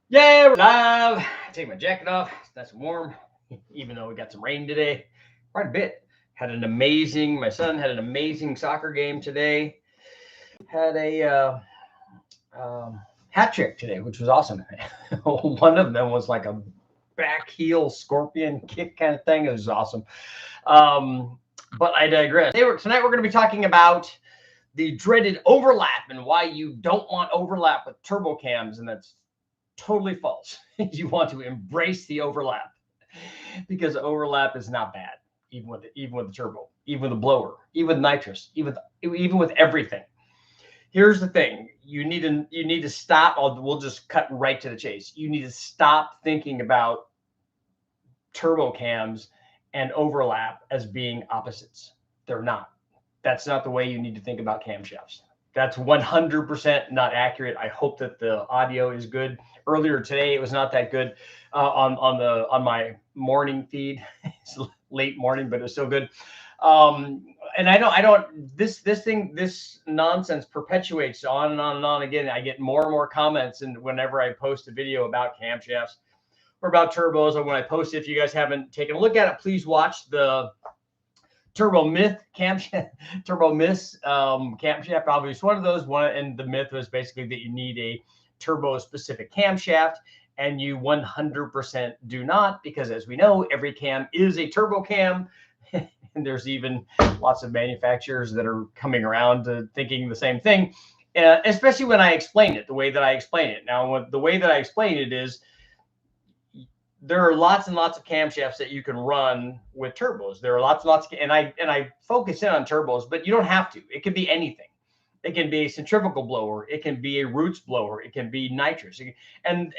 Yeah, we're live. Take my jacket off. It's nice and warm, even though we got some rain today. Quite a bit. My son had an amazing soccer game today. Had a hat trick today, which was awesome. One of them was like a back heel scorpion kick kind of thing. It was awesome. Um, but I digress. Tonight we're going to be talking about the dreaded overlap and why you don't want overlap with turbo cams, and that's totally false. You want to embrace the overlap because overlap is not bad, even with the turbo, even with the blower, even with nitrous, even with everything. Here's the thing: you need to stop. We'll just cut right to the chase. You need to stop thinking about turbo cams and overlap as being opposites. They're not. That's not the way you need to think about camshafts. That's 100% not accurate. I hope that the audio is good. Earlier today, it was not that good on my morning feed. It's late morning, but it was still good. And this nonsense perpetuates on and on and on again. I get more and more comments, and whenever I post a video about camshafts or about turbos, or when I post it, if you guys haven't taken a look at it, please watch the Turbo Myth camshaft, Turbo Myth camshaft. Obviously, one of those. And the myth was basically that you need a turbo specific camshaft, and you 100% do not, because as we know, every cam is a turbo cam. And there's even lots of manufacturers that are coming around to thinking the same thing, especially when I explain it the way that I explain it. Now, the way that I explain it is there are lots and lots of camshafts that you can run with turbos. There are lots, and I focus in on turbos, but you don't have to. It can be anything. It can be a centrifugal blower. It can be a roots blower. It can be nitrous. And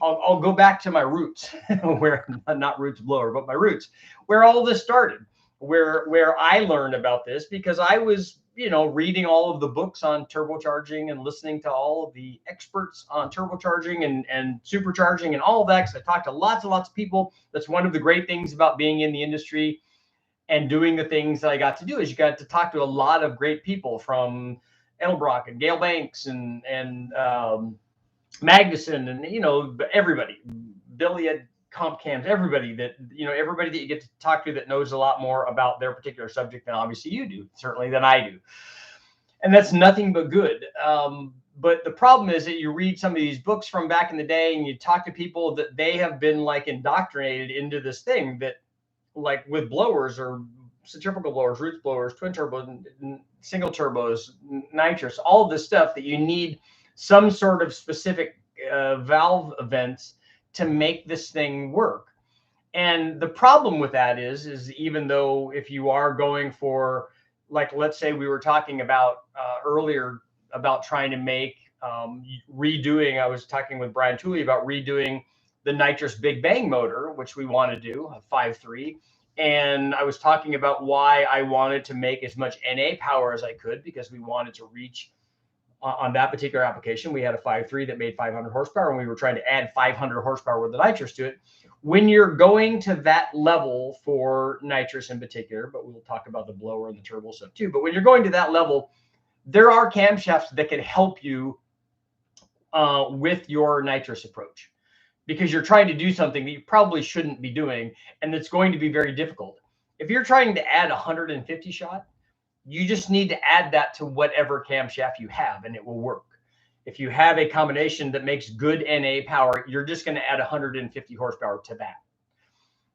I'll go back to my roots, where not roots blower, but my roots, where all this started, where I learned about this because I was reading all of the books on turbocharging and listening to all of the experts on turbocharging and supercharging and all of that. Because I talked to lots and lots of people. That's one of the great things about being in the industry and doing the things that I got to do, is you got to talk to a lot of great people, from Elbrock and Gail Banks and Magnuson, and everybody, Billy at Comp Cams, everybody that you get to talk to that knows a lot more about their particular subject than obviously you do, certainly than I do. And that's nothing but good. But the problem is that you read some of these books from back in the day, and you talk to people that they have been like indoctrinated into this thing that, like with blowers or centrifugal blowers, roots blowers, twin turbos, single turbos, nitrous, all of this stuff, that you need some sort of specific valve events to make this thing work. And the problem with that is even though if you are going for, like, let's say we were talking about earlier about trying to make redoing. I was talking with Brian Tooley about redoing the nitrous Big Bang motor, which we want to do a 5.3. And I was talking about why I wanted to make as much NA power as I could, because we wanted to reach on that particular application. We had a 5.3 that made 500 horsepower, and we were trying to add 500 horsepower with the nitrous to it. When you're going to that level for nitrous in particular, but we'll talk about the blower and the turbo stuff too. But when you're going to that level, there are camshafts that can help you with your nitrous approach, because you're trying to do something that you probably shouldn't be doing, and it's going to be very difficult. If you're trying to add 150 shot, you just need to add that to whatever camshaft you have, and it will work. If you have a combination that makes good NA power, you're just going to add 150 horsepower to that.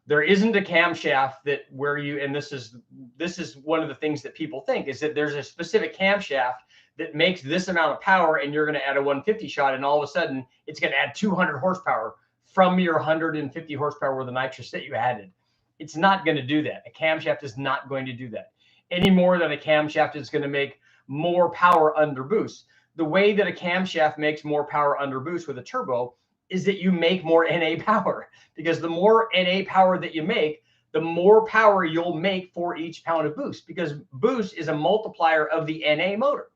There isn't a camshaft that where you, and this is one of the things that people think, is that there's a specific camshaft that makes this amount of power, and you're going to add a 150 shot, and all of a sudden it's going to add 200 horsepower from your 150 horsepower with the nitrous that you added. It's not going to do that. A camshaft is not going to do that any more than a camshaft is going to make more power under boost. The way that a camshaft makes more power under boost with a turbo is that you make more NA power, because the more NA power that you make, the more power you'll make for each pound of boost, because boost is a multiplier of the NA motor.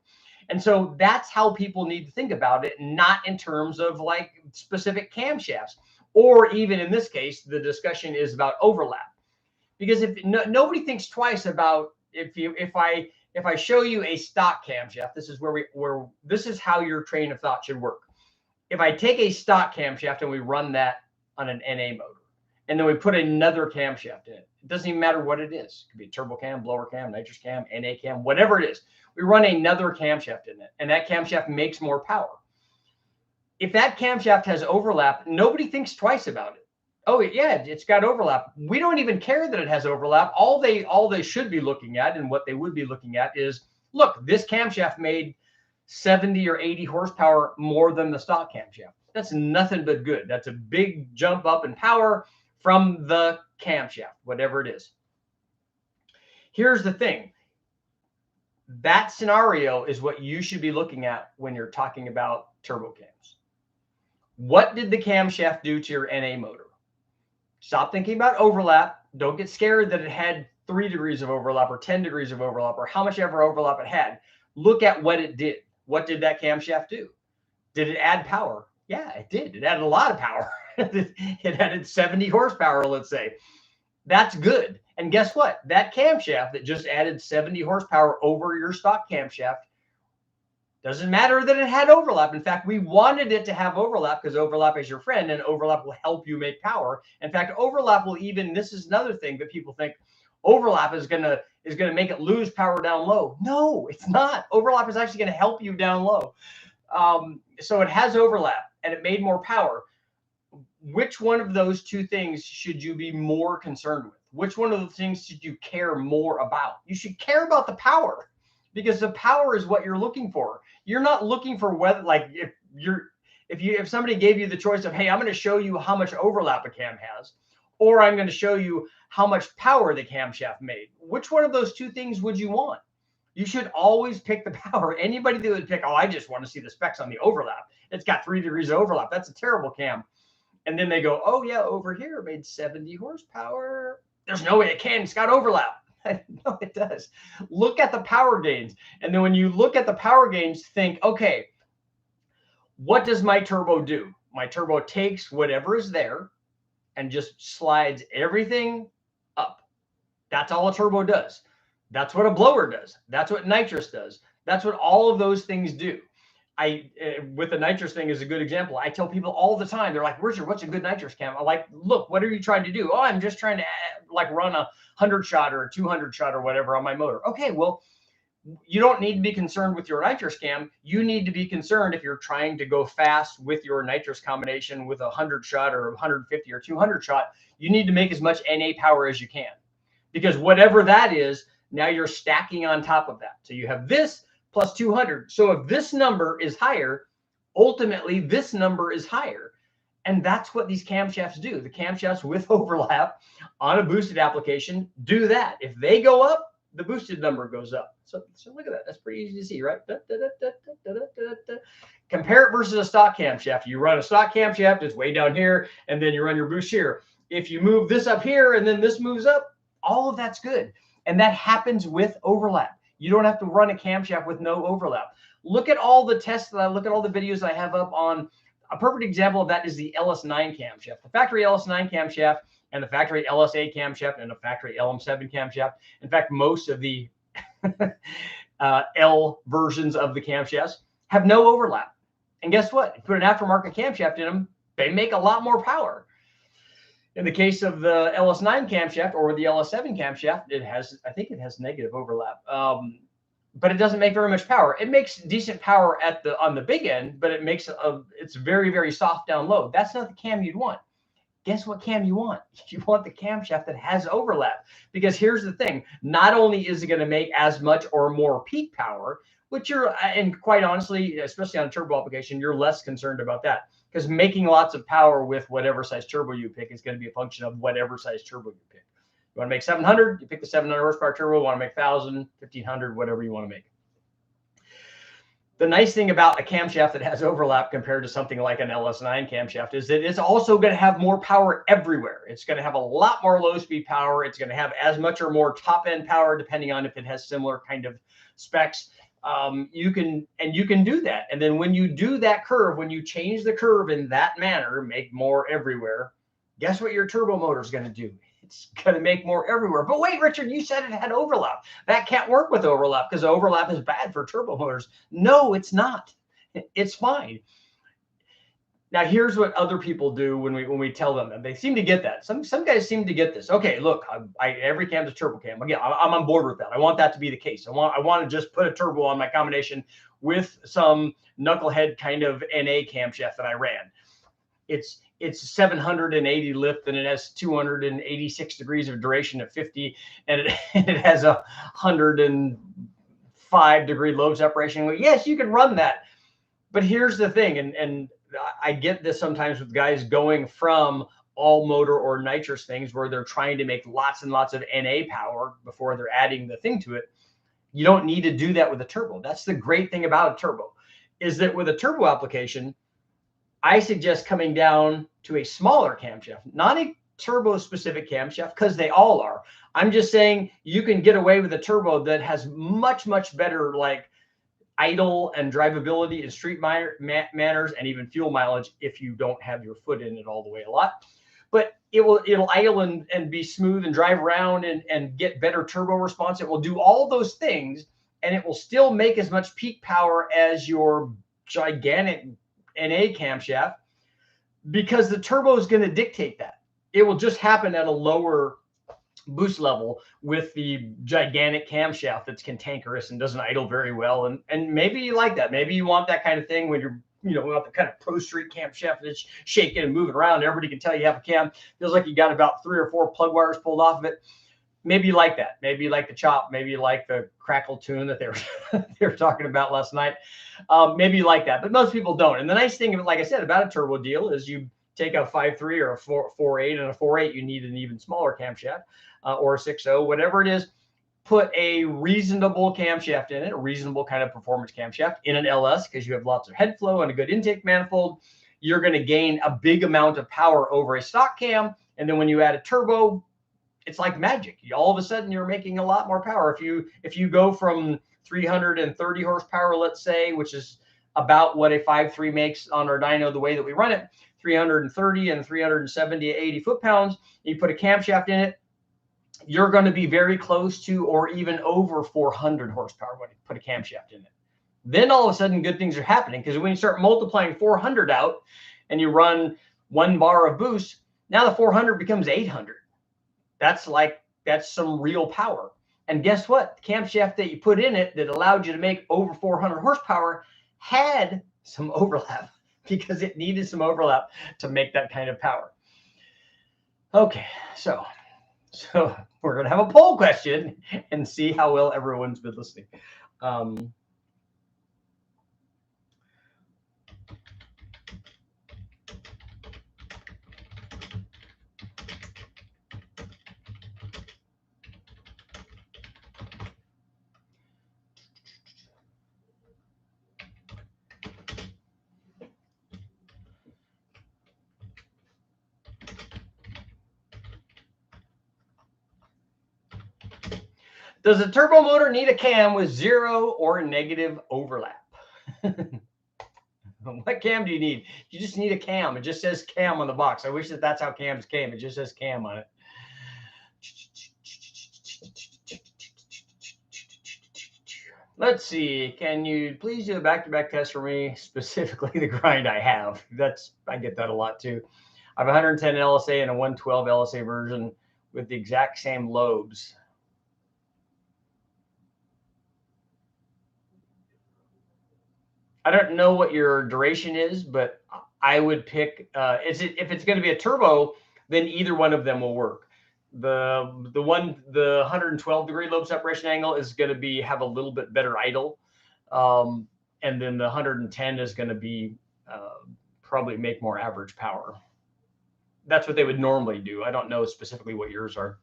And so that's how people need to think about it, not in terms of like specific camshafts, or even in this case, the discussion is about overlap. Because if nobody thinks twice about, if I show you a stock camshaft, this is where this is how your train of thought should work. if I take a stock camshaft and we run that on an NA motor, and then we put another camshaft in it, it doesn't even matter what it is. It could be a turbo cam, blower cam, nitrous cam, NA cam, whatever it is. We run another camshaft in it, and that camshaft makes more power. If that camshaft has overlap, nobody thinks twice about it. Oh yeah, it's got overlap. We don't even care that it has overlap. All they should be looking at, and what they would be looking at, is, look, this camshaft made 70 or 80 horsepower more than the stock camshaft. That's nothing but good. That's a big jump up in power from the camshaft, whatever it is. Here's the thing. That scenario is what you should be looking at when you're talking about turbo cams. What did the camshaft do to your NA motor? Stop thinking about overlap. Don't get scared that it had 3 degrees of overlap or 10 degrees of overlap or how much ever overlap it had. Look at what it did. What did that camshaft do? Did it add power? Yeah, it did. It added a lot of power. It added 70 horsepower, let's say. That's good. And guess what? That camshaft that just added 70 horsepower over your stock camshaft, doesn't matter that it had overlap. In fact, we wanted it to have overlap because overlap is your friend and overlap will help you make power. In fact, overlap will even, this is another thing that people think, overlap is going to make it lose power down low. No, it's not. Overlap is actually going to help you down low. So it has overlap and it made more power. Which one of those two things should you be more concerned with? Which one of the things should you care more about? You should care about the power, because the power is what you're looking for. You're not looking for whether, like, if somebody gave you the choice of, hey, I'm going to show you how much overlap a cam has, or I'm going to show you how much power the camshaft made. Which one of those two things would you want? You should always pick the power. Anybody that would pick, oh, I just want to see the specs on the overlap. It's got 3 degrees of overlap. That's a terrible cam. And then they go, oh yeah, over here it made 70 horsepower. There's no way it can. It's got overlap. No, it does. Look at the power gains. And then when you look at the power gains, think, okay, what does my turbo do? My turbo takes whatever is there and just slides everything up. That's all a turbo does. That's what a blower does. That's what nitrous does. That's what all of those things do. With the nitrous thing is a good example. I tell people all the time, they're like, Richard, what's a good nitrous cam? I'm like, look, what are you trying to do? Oh, I'm just trying to run a 100 shot or a 200 shot or whatever on my motor. Okay, well, you don't need to be concerned with your nitrous cam. You need to be concerned if you're trying to go fast with your nitrous combination with a 100 shot or 150 or 200 shot. You need to make as much NA power as you can, because whatever that is, now you're stacking on top of that. So you have this plus 200. So if this number is higher, ultimately this number is higher. And that's what these camshafts do. The camshafts with overlap on a boosted application do that. If they go up, the boosted number goes up. So look at that. That's pretty easy to see, right? Compare it versus a stock camshaft. You run a stock camshaft, it's way down here, and then you run your boost here. If you move this up here and then this moves up, all of that's good. And that happens with overlap. You don't have to run a camshaft with no overlap. Look at all the tests that I look at, all the videos I have up on. A perfect example of that is the Ls9 camshaft. The factory Ls9 camshaft and the factory LS8 camshaft and the factory LM7 camshaft. In fact, most of the L versions of the camshafts have no overlap. And guess what? If you put an aftermarket camshaft in them, they make a lot more power. In the case of the Ls9 camshaft or the LS7 camshaft, I think it has negative overlap, but it doesn't make very much power. It makes decent power on the big end, but it's very, very soft down low. That's not the cam you'd want. Guess what cam you want? You want the camshaft that has overlap, because here's the thing. Not only is it going to make as much or more peak power, which and quite honestly, especially on a turbo application, you're less concerned about that, because making lots of power with whatever size turbo you pick is going to be a function of whatever size turbo you pick. You want to make 700, you pick the 700 horsepower turbo. You want to make 1,000, 1,500, whatever you want to make. The nice thing about a camshaft that has overlap compared to something like an LS9 camshaft is that it's also going to have more power everywhere. It's going to have a lot more low speed power. It's going to have as much or more top end power, depending on if it has similar kind of specs. You can do that. And then when you do that curve, when you change the curve in that manner, make more everywhere, guess what your turbo motor is going to do? It's going to make more everywhere. But wait, Richard, you said it had overlap. That can't work with overlap because overlap is bad for turbo motors. No, it's not. It's fine. Now here's what other people do when we tell them, and they seem to get that. Some guys seem to get this. Okay, look, every cam's a turbo cam. Again, I'm on board with that. I want that to be the case. I want to just put a turbo on my combination with some knucklehead kind of NA camshaft that I ran. It's 780 lift and it has 286 degrees of duration at 50, and it has 105 degree lobe separation. Well, yes, you can run that, but here's the thing, and I get this sometimes with guys going from all motor or nitrous things where they're trying to make lots and lots of NA power before they're adding the thing to it. You don't need to do that with a turbo. That's the great thing about a turbo, is that with a turbo application, I suggest coming down to a smaller camshaft, not a turbo specific camshaft, because they all are. I'm just saying you can get away with a turbo that has much, much better like idle and drivability and street manners and even fuel mileage if you don't have your foot in it all the way a lot. But it'll idle and be smooth and drive around and get better turbo response. It will do all those things, and it will still make as much peak power as your gigantic NA camshaft, because the turbo is going to dictate that. It will just happen at a lower boost level with the gigantic camshaft that's cantankerous and doesn't idle very well. And maybe you like that. Maybe you want that kind of thing when you're, want the kind of pro street camshaft that's shaking and moving around. Everybody can tell you have a cam. Feels like you got about 3 or 4 plug wires pulled off of it. Maybe you like that. Maybe you like the chop. Maybe you like the crackle tune that they were talking about last night. Maybe you like that, but most people don't. And the nice thing, like I said, about a turbo deal is you take a 5.3 or a 4.8 and a 4.8, you need an even smaller camshaft. Or a 6.0, whatever it is, put a reasonable camshaft in it, a reasonable kind of performance camshaft in an LS, because you have lots of head flow and a good intake manifold. You're going to gain a big amount of power over a stock cam. And then when you add a turbo, it's like magic. All of a sudden, you're making a lot more power. If you go from 330 horsepower, let's say, which is about what a 5.3 makes on our dyno the way that we run it, 330 and 370 to 80 foot-pounds, you put a camshaft in it, you're going to be very close to or even over 400 horsepower when you put a camshaft in it. Then all of a sudden, good things are happening, because when you start multiplying 400 out and you run 1 bar of boost, now the 400 becomes 800. That's some real power. And guess what? The camshaft that you put in it that allowed you to make over 400 horsepower had some overlap, because it needed some overlap to make that kind of power. Okay, so we're going to have a poll question and see how well everyone's been listening. Does a turbo motor need a cam with 0 or negative overlap? What cam do you need? You just need a cam. It just says cam on the box. I wish that's how cams came. It just says cam on it. Let's see. Can you please do a back-to-back test for me? Specifically, the grind I have. I get that a lot too. I have 110 LSA and a 112 LSA version with the exact same lobes. I don't know what your duration is, but I would pick, if it's going to be a turbo, then either one of them will work. The 112 degree lobe separation angle is going to have a little bit better idle. And then the 110 is going to be probably make more average power. That's what they would normally do. I don't know specifically what yours are.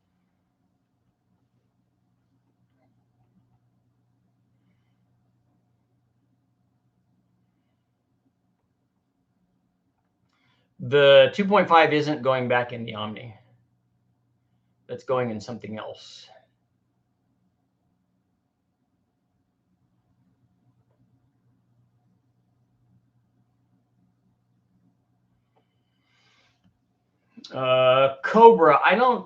The 2.5 isn't going back in the Omni. That's going in something else. Cobra, I'm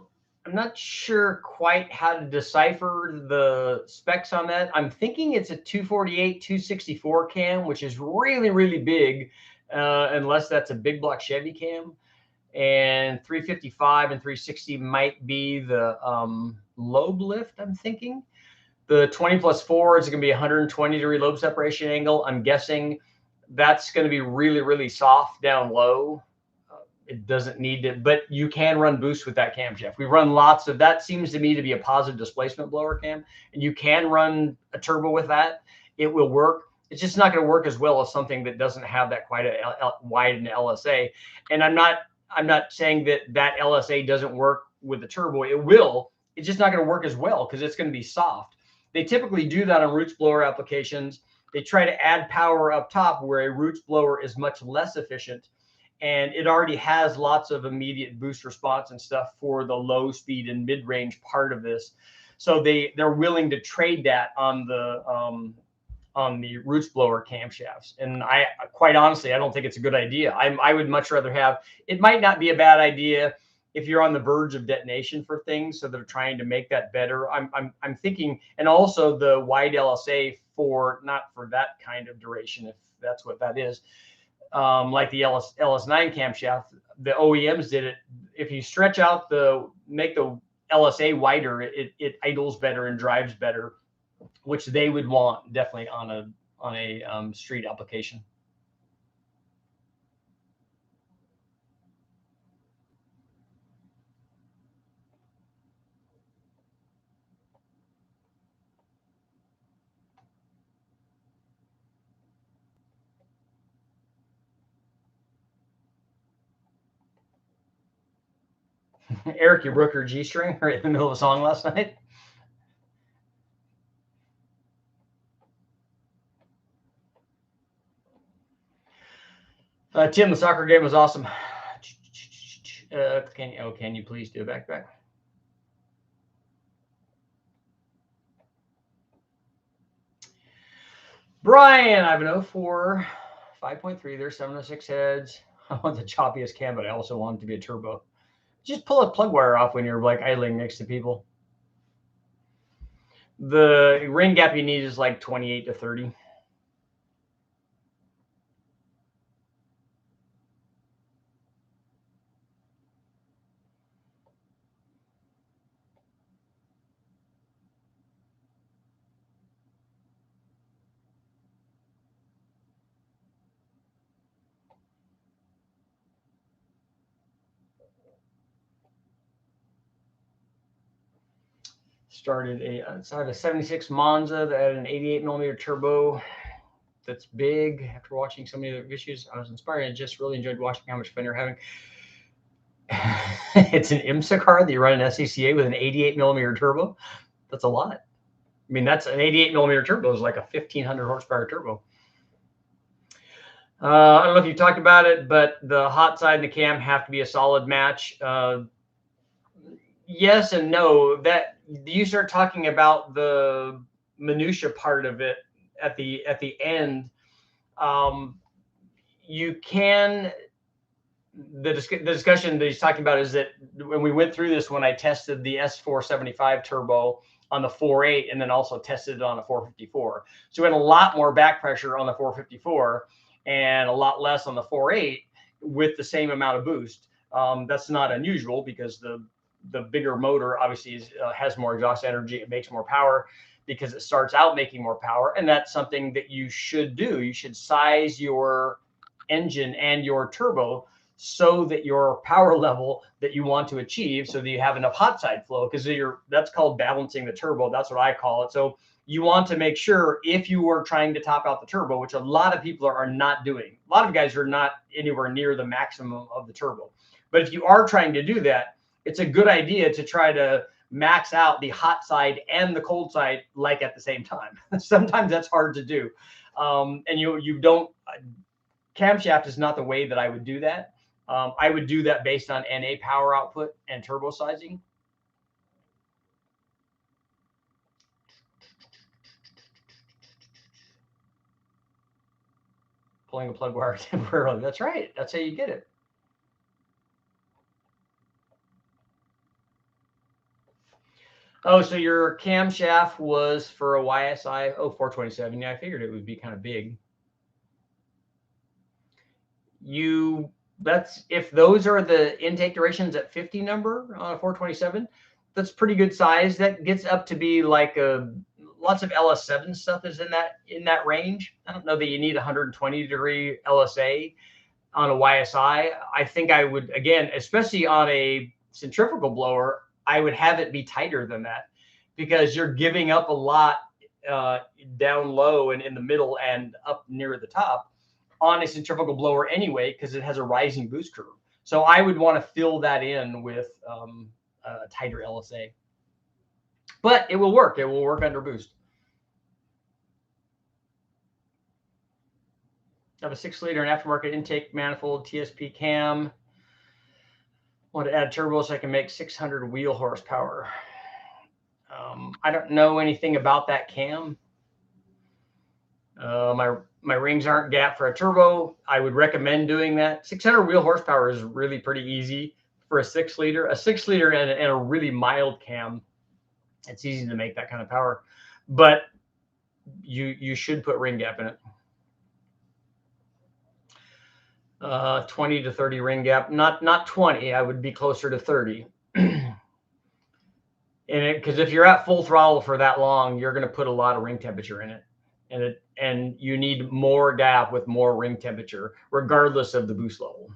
not sure quite how to decipher the specs on that. I'm thinking it's a 248, 264 cam, which is really, really big. unless that's a big block Chevy cam. And 355 and 360 might be the lobe lift, I'm thinking. The 20+4 is going to be 120-degree lobe separation angle. I'm guessing that's going to be really, really soft down low. It doesn't need to, but you can run boost with that camshaft. We run lots of that. Seems to me to be a positive displacement blower cam, and you can run a turbo with that. It will work. It's just not going to work as well as something that doesn't have that quite a wide an LSA. And I'm not saying that LSA doesn't work with the turbo. It will. It's just not going to work as well because it's going to be soft. They typically do that on roots blower applications. They try to add power up top where a roots blower is much less efficient, and it already has lots of immediate boost response and stuff for the low speed and mid range part of this. So they're willing to trade that on the roots blower camshafts. And I quite honestly, I don't think it's a good idea. I would much rather have, it might not be a bad idea if you're on the verge of detonation for things. So they're trying to make that better. I'm thinking, and also the wide LSA for, not for that kind of duration, if that's what that is. Like the LS9 camshaft, the OEMs did it. If you stretch out make the LSA wider, it idles better and drives better, which they would want definitely on a street application. Eric, you broke your G string right in the middle of a song last night. Tim, the soccer game was awesome. Can you please do a back? Brian, I have an 04 5.3. There's 706 heads. I want the choppiest cam, but I also want it to be a turbo. Just pull a plug wire off when you're like idling next to people. The rain gap you need is like 28 to 30. Started so I have a 76 Monza that had an 88 millimeter turbo that's big. After watching so many other issues, I was inspired and just really enjoyed watching how much fun you're having. It's an IMSA car that you run an SCCA with an 88 millimeter turbo. That's a lot. I mean, that's an 88 millimeter turbo is like a 1500 horsepower turbo. I don't know if you talked about it, but the hot side and the cam have to be a solid match. Yes and no. That you start talking about the minutia part of it at the end. You can. The discussion that he's talking about is that when we went through this, when I tested the S4 75 turbo on the 4.8 and then also tested it on a 454. So we had a lot more back pressure on the 454 and a lot less on the 4.8 with the same amount of boost. That's not unusual because the bigger motor obviously has more exhaust energy. It makes more power because it starts out making more power. And that's something that you should do. You should size your engine and your turbo so that your power level that you want to achieve, so that you have enough hot side flow, because that's called balancing the turbo. That's what I call it. So you want to make sure, if you are trying to top out the turbo, which a lot of people are not doing, a lot of guys are not anywhere near the maximum of the turbo. But if you are trying to do that, it's a good idea to try to max out the hot side and the cold side like at the same time. Sometimes that's hard to do. And you don't, camshaft is not the way that I would do that. I would do that based on NA power output and turbo sizing. Pulling a plug wire temporarily. That's right. That's how you get it. Oh, so your camshaft was for a YSI 427. Yeah, I figured it would be kind of big. that's if those are the intake durations at 50 number on a 427, that's pretty good size. That gets up to be like lots of LS7 stuff is in that range. I don't know that you need 120-degree LSA on a YSI. I think I would, again, especially on a centrifugal blower, I would have it be tighter than that, because you're giving up a lot down low and in the middle and up near the top on a centrifugal blower anyway, because it has a rising boost curve. So I would want to fill that in with a tighter LSA. But it will work. It will work under boost. I have a 6-liter and aftermarket intake manifold TSP cam. Want to add turbo so I can make 600 wheel horsepower. I don't know anything about that cam. My rings aren't gapped for a turbo. I would recommend doing that. 600 wheel horsepower is really pretty easy for a 6-liter. A 6-liter and a really mild cam, it's easy to make that kind of power. But you should put ring gap in it. 20 to 30 ring gap, not 20. I would be closer to 30. Because if you're at full throttle for that long, you're going to put a lot of ring temperature in it, and you need more gap with more ring temperature, regardless of the boost level.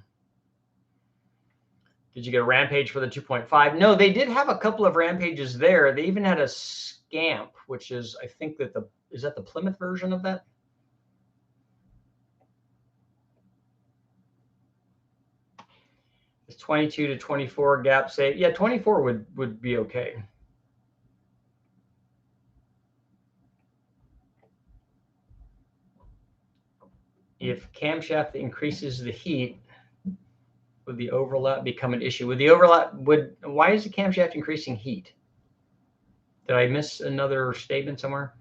Did you get a Rampage for the 2.5? No, they did have a couple of Rampages there. They even had a Scamp, which is, I think that is that the Plymouth version of that? It's 22 to 24 gap say. Yeah, 24 would be okay. If camshaft increases the heat, would the overlap become an issue? Would the overlap, why is the camshaft increasing heat? Did I miss another statement somewhere?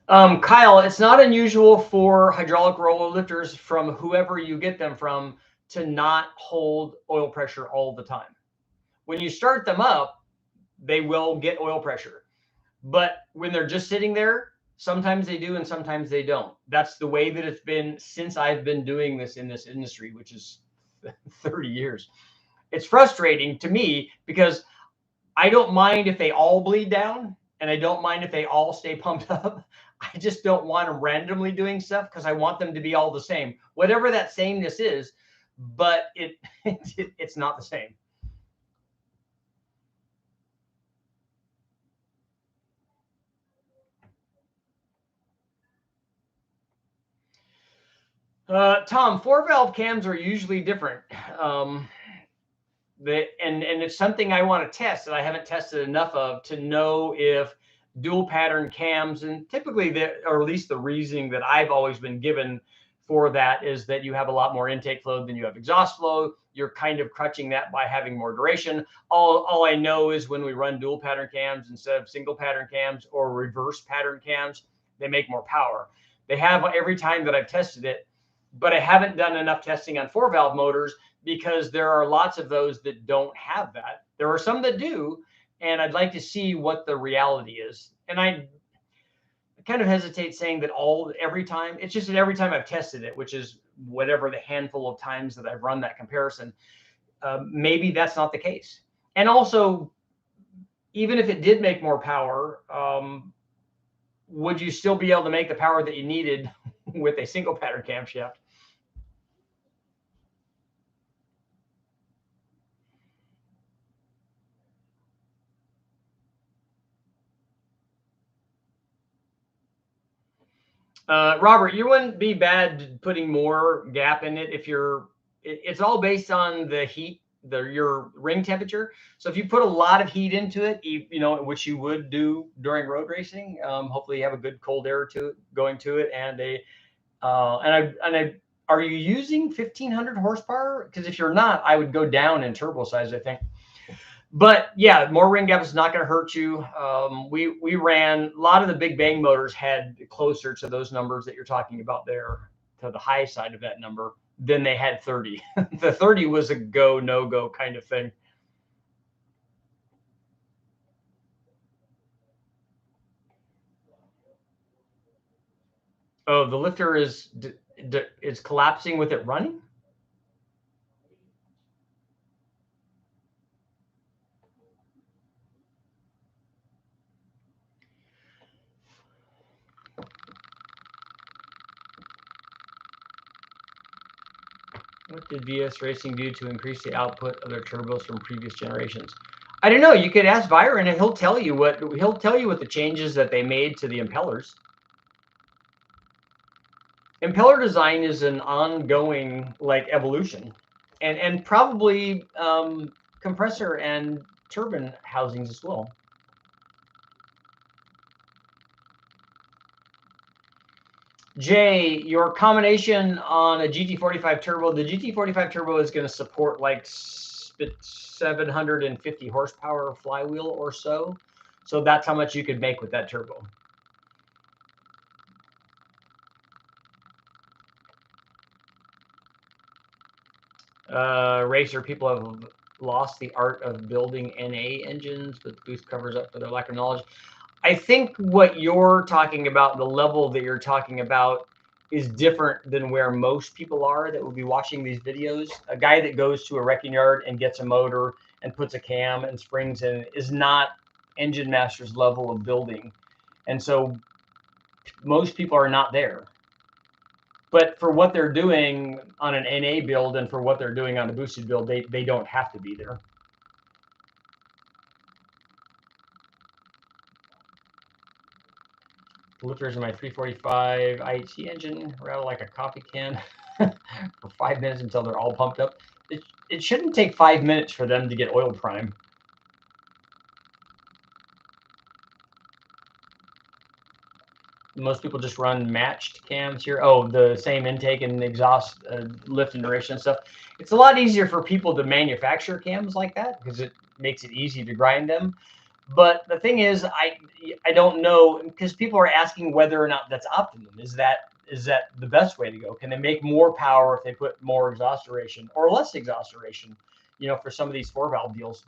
Kyle, it's not unusual for hydraulic roller lifters, from whoever you get them from, to not hold oil pressure all the time. When you start them up, they will get oil pressure. But when they're just sitting there, sometimes they do and sometimes they don't. That's the way that it's been since I've been doing this in this industry, which is 30 years. It's frustrating to me because I don't mind if they all bleed down, and I don't mind if they all stay pumped up. I just don't want them randomly doing stuff, because I want them to be all the same, whatever that sameness is, but it's not the same. Tom, 4-valve cams are usually different. And it's something I want to test that I haven't tested enough of to know if dual pattern cams, and typically or at least the reasoning that I've always been given for that is that you have a lot more intake flow than you have exhaust flow. You're kind of crutching that by having more duration. All I know is when we run dual pattern cams instead of single pattern cams or reverse pattern cams, they make more power. They have every time that I've tested it, but I haven't done enough testing on 4-valve motors, because there are lots of those that don't have that. There are some that do, and I'd like to see what the reality is. And I kind of hesitate saying that every time. It's just that every time I've tested it, which is whatever the handful of times that I've run that comparison, maybe that's not the case. And also, even if it did make more power, would you still be able to make the power that you needed with a single pattern camshaft? Robert, you wouldn't be bad putting more gap in it if it's all based on the heat, your ring temperature. So if you put a lot of heat into it, which you would do during road racing, hopefully you have a good cold air going to it, are you using 1500 horsepower? Because if you're not, I would go down in turbo size, I think. But yeah, more ring gap is not going to hurt you. We ran a lot of the big bang motors had closer to those numbers that you're talking about there, to the high side of that number, than they had 30. The 30 was a go, no go kind of thing. Oh, the lifter is collapsing with it running? What did VS Racing do to increase the output of their turbos from previous generations? I don't know. You could ask Byron, and he'll tell you what the changes that they made to the impellers. Impeller design is an ongoing evolution, and probably compressor and turbine housings as well. Jay, your combination on a GT45 turbo, the GT45 turbo is going to support like 750 horsepower flywheel or so. So that's how much you could make with that turbo. Racer, people have lost the art of building NA engines, but the boost covers up for their lack of knowledge. I think what you're talking about, the level that you're talking about, is different than where most people are that will be watching these videos. A guy that goes to a wrecking yard and gets a motor and puts a cam and springs in is not Engine Master's level of building. And so most people are not there. But for what they're doing on an NA build and for what they're doing on a boosted build, they don't have to be there. The lifters in my 345 IHC engine rattle like a coffee can for 5 minutes until they're all pumped up. It shouldn't take 5 minutes for them to get oil prime. Most people just run matched cams here. Oh, the same intake and exhaust lift and duration and stuff. It's a lot easier for people to manufacture cams like that because it makes it easy to grind them. But the thing is, I don't know, because people are asking whether or not that's optimum. Is that the best way to go? Can they make more power if they put more exhaust duration or less exhaust duration? You know, for some of these 4-valve deals.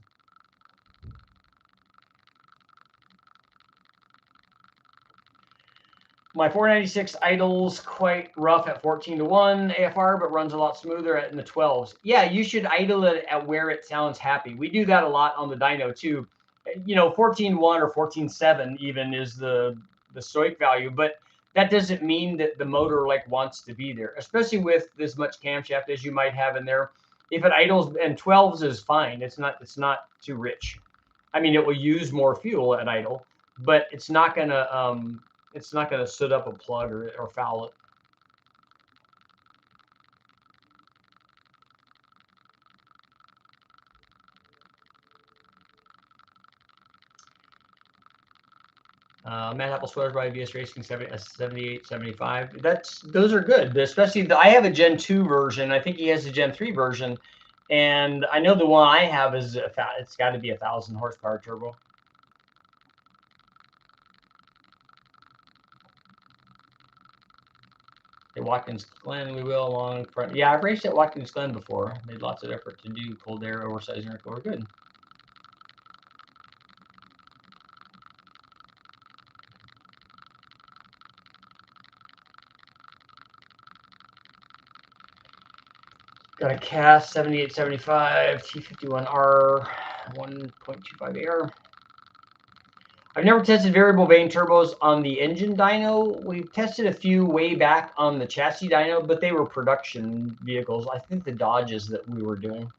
My 496 idles quite rough at 14-1 AFR, but runs a lot smoother in the 12s. Yeah, you should idle it at where it sounds happy. We do that a lot on the dyno too. You know, 14-1 or 14-7 even is the stoic value, but that doesn't mean that the motor wants to be there, especially with this much camshaft as you might have in there. If it idles, and 12s is fine. It's not too rich. I mean, it will use more fuel at idle, but it's not gonna soot up a plug or foul it. Matt Apple sweaters by VS Racing 78, 75. Those are good, especially I have a Gen 2 version. I think he has a Gen 3 version, and I know the one I have is it's got to be 1,000 horsepower turbo. At Watkins Glen, we will along front. Yeah, I've raced at Watkins Glen before. Made lots of effort to do cold air, oversized air. We're good. Got a cast 7875 T51R 1.25 air. I've never tested variable vane turbos on the engine dyno. We've tested a few way back on the chassis dyno, but they were production vehicles. I think the Dodges that we were doing.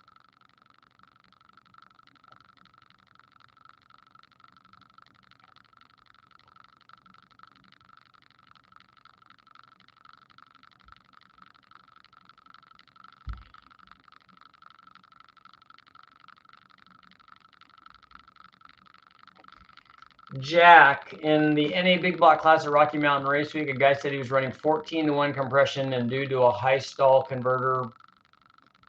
Jack, in the NA Big Block class at Rocky Mountain Race Week, a guy said he was running 14-1 compression, and due to a high stall converter,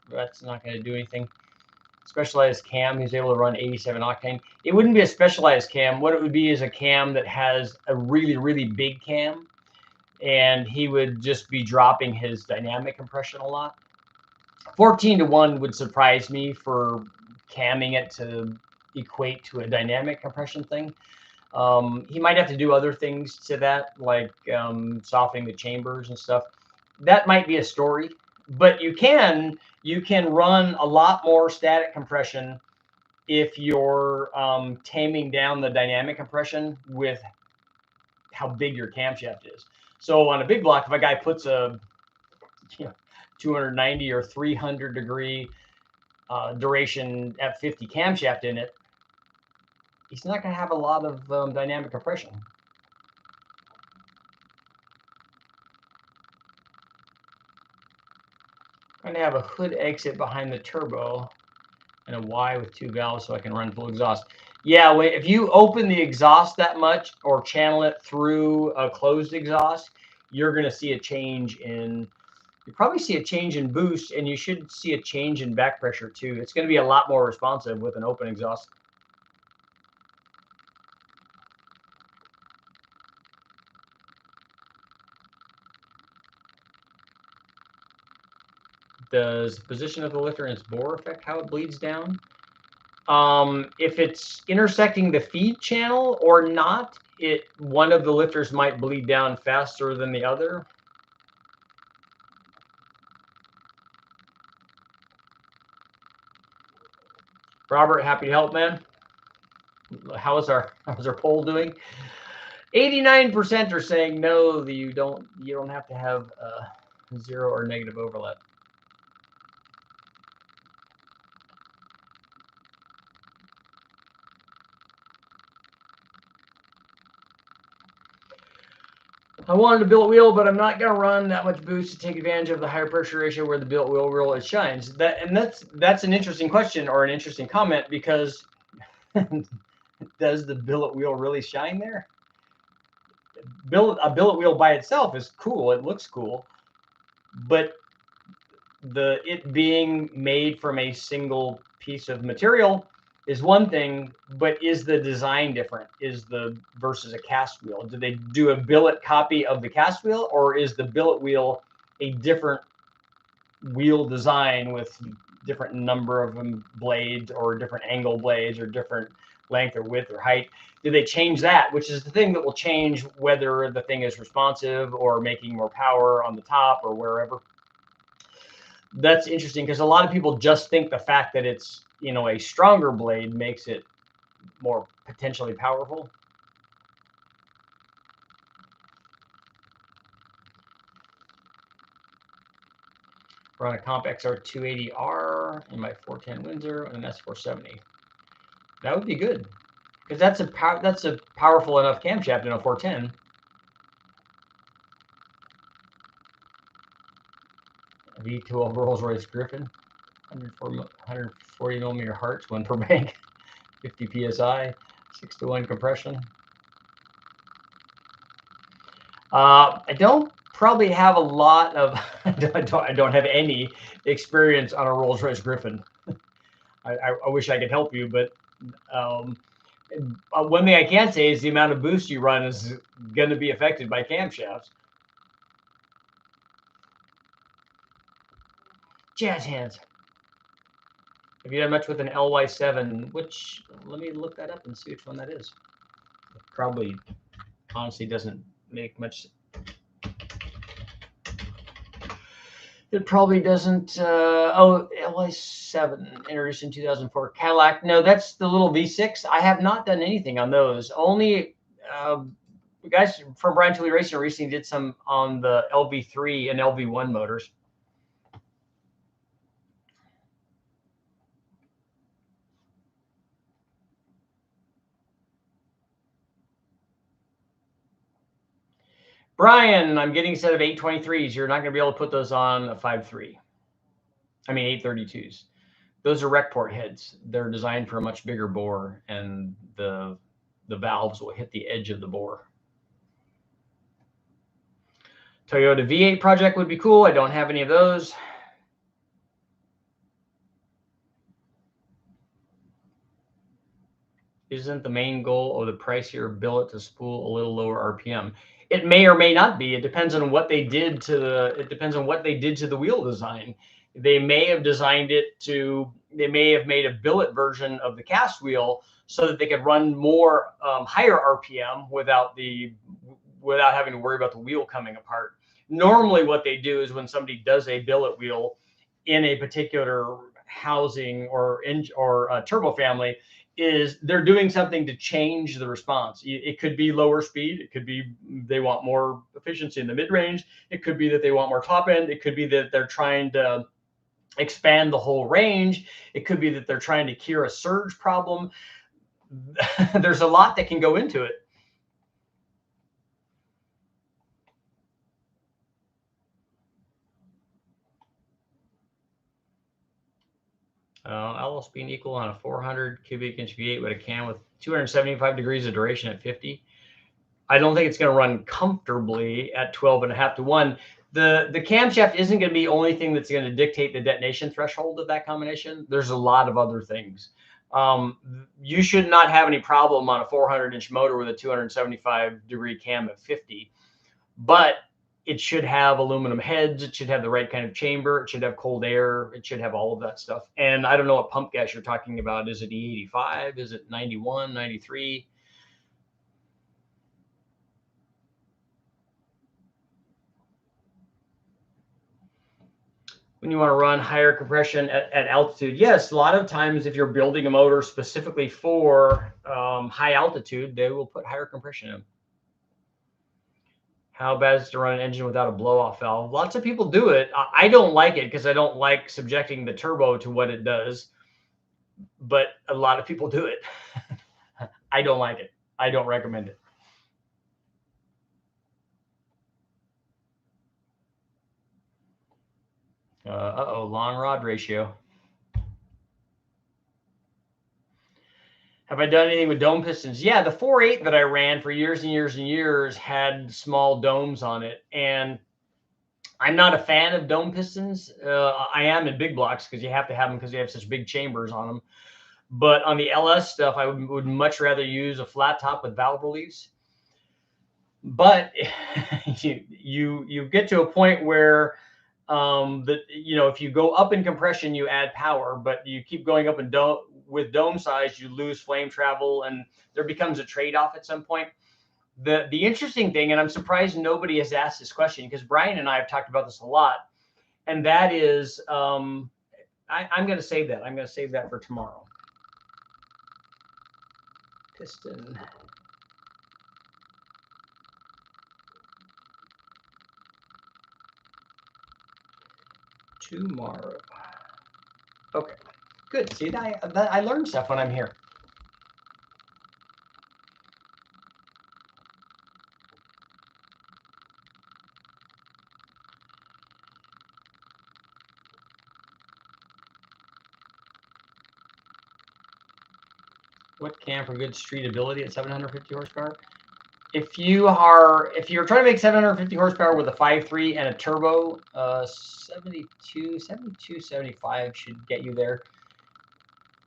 that's not going to do anything. Specialized cam, he's able to run 87 octane. It wouldn't be a specialized cam. What it would be is a cam that has a really, really big cam, and he would just be dropping his dynamic compression a lot. 14-1 would surprise me for camming it to equate to a dynamic compression thing. He might have to do other things to that, like softening the chambers and stuff. That might be a story, but you can run a lot more static compression if you're taming down the dynamic compression with how big your camshaft is. So on a big block, if a guy puts a 290 or 300 degree duration F50 camshaft in it, he's not going to have a lot of dynamic compression. I'm going to have a hood exit behind the turbo and a Y with 2 valves so I can run full exhaust. Yeah, if you open the exhaust that much or channel it through a closed exhaust, you're going to see a change in, you probably see a change in boost, and you should see a change in back pressure too. It's going to be a lot more responsive with an open exhaust. Does the position of the lifter and its bore affect how it bleeds down? If it's intersecting the feed channel or not, one of the lifters might bleed down faster than the other. Robert, happy to help, man. How's our poll doing? 89% are saying no, that you don't have to have zero or negative overlap. I wanted a billet wheel, but I'm not going to run that much boost to take advantage of the higher pressure ratio where the billet wheel really shines. That's an interesting question or an interesting comment, because does the billet wheel really shine there? A billet wheel by itself is cool. It looks cool, but it being made from a single piece of material is one thing, but is the design different? Versus a cast wheel? Do they do a billet copy of the cast wheel, or is the billet wheel a different wheel design with different number of blades, or different angle blades, or different length or width or height? Do they change that, which is the thing that will change whether the thing is responsive or making more power on the top or wherever? That's interesting, because a lot of people just think the fact that it's a stronger blade makes it more potentially powerful. Run a Comp XR 280R in my 410 Windsor and an S470. That would be good, because that's a powerful enough camshaft in a 410. V12 Rolls-Royce Griffin, 140 millimeter hearts, 1 per bank, 50 psi, 6-to-1 compression. I don't probably have a lot of I don't have any experience on a Rolls-Royce Griffin. I wish I could help you, but one thing I can say is the amount of boost you run is going to be affected by camshafts. Jazz hands. Have you done much with an LY7? Which, let me look that up and see which one that is. It probably, honestly, doesn't make much. It probably doesn't. Oh, LY7, introduced in 2004. Cadillac. No, that's the little V6. I have not done anything on those. Only guys from Brian Tooley Racing recently did some on the LV3 and LV1 motors. Brian, I'm getting a set of 823s. You're not going to be able to put those on a 5.3. I mean, 832s. Those are rec port heads. They're designed for a much bigger bore, and the valves will hit the edge of the bore. Toyota V8 project would be cool. I don't have any of those. Isn't the main goal of the pricier billet to spool a little lower RPM? It may or may not be. It depends on what they did to the wheel design. They may have designed it to they may have made a billet version of the cast wheel so that they could run more higher RPM without having to worry about the wheel coming apart. Normally what they do is when somebody does a billet wheel in a particular housing or turbo family, is they're doing something to change the response. It could be lower speed. It could be they want more efficiency in the mid-range. It could be that they want more top end. It could be that they're trying to expand the whole range. It could be that they're trying to cure a surge problem. There's a lot that can go into it. LS being equal on a 400 cubic inch V8 with a cam with 275 degrees of duration at 50. I don't think it's going to run comfortably at 12.5 to 1. The camshaft isn't going to be the only thing that's going to dictate the detonation threshold of that combination. There's a lot of other things. You should not have any problem on a 400-inch motor with a 275 degree cam at 50, but it should have aluminum heads. It should have the right kind of chamber. It should have cold air. It should have all of that stuff. And I don't know what pump gas you're talking about. Is it E85? Is it 91, 93? When you want to run higher compression at altitude, yes, a lot of times if you're building a motor specifically for high altitude, they will put higher compression in. How bad is it to run an engine without a blow-off valve? Lots of people do it. I don't like it because I don't like subjecting the turbo to what it does, but a lot of people do it. I don't like it. I don't recommend it. Long rod ratio. Have I done anything with dome pistons? Yeah, the 4.8 that I ran for years and years and years had small domes on it. And I'm not a fan of dome pistons. I am in big blocks because you have to have them because they have such big chambers on them. But on the LS stuff, I would much rather use a flat top with valve reliefs. But you get to a point where if you go up in compression, you add power, but you keep going up with dome size, you lose flame travel, and there becomes a trade-off at some point. The interesting thing, and I'm surprised nobody has asked this question because Brian and I have talked about this a lot, and that is, I'm going to save that. I'm going to save that for tomorrow. Piston. Tomorrow. Okay, good. See, I learn stuff when I'm here. What cam for good streetability at 750 horsepower? If you're trying to make 750 horsepower with a 5.3 and a turbo, 72, 75 should get you there.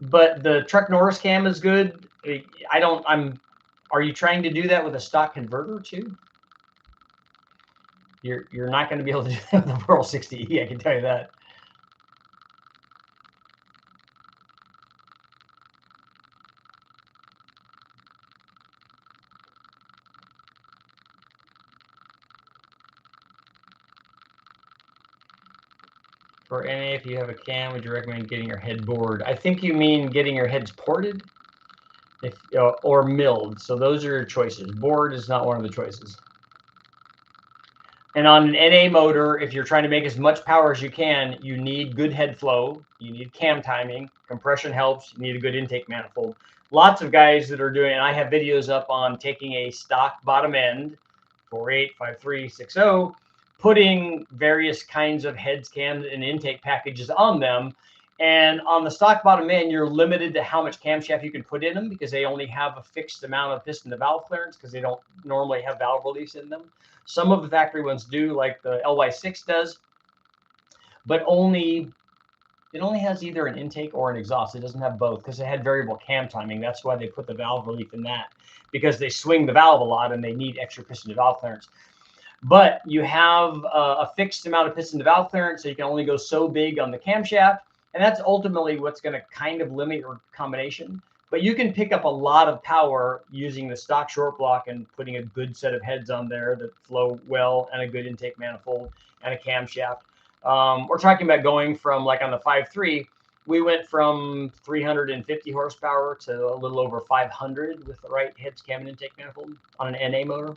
But the Truck Norris cam is good. Are you trying to do that with a stock converter too? You're not going to be able to do that with a Whirl 60E, I can tell you that. For NA, if you have a cam, would you recommend getting your head bored? I think you mean getting your heads ported or milled. So those are your choices. Bored is not one of the choices. And on an NA motor, if you're trying to make as much power as you can, you need good head flow. You need cam timing. Compression helps. You need a good intake manifold. Lots of guys that are doing, and I have videos up on taking a stock bottom end, 4.8, 5.3, 6.0, putting various kinds of heads, cams, and intake packages on them. And on the stock bottom end, you're limited to how much camshaft you can put in them because they only have a fixed amount of piston to valve clearance because they don't normally have valve release in them. Some of the factory ones do, like the LY6 does, but it only has either an intake or an exhaust. It doesn't have both because it had variable cam timing. That's why they put the valve relief in that, because they swing the valve a lot and they need extra piston to valve clearance. But you have a fixed amount of piston to valve clearance, so you can only go so big on the camshaft. And that's ultimately what's going to kind of limit your combination. But you can pick up a lot of power using the stock short block and putting a good set of heads on there that flow well, and a good intake manifold and a camshaft. We're talking about going from, like on the 5.3, we went from 350 horsepower to a little over 500 with the right heads, cam, and intake manifold on an NA motor.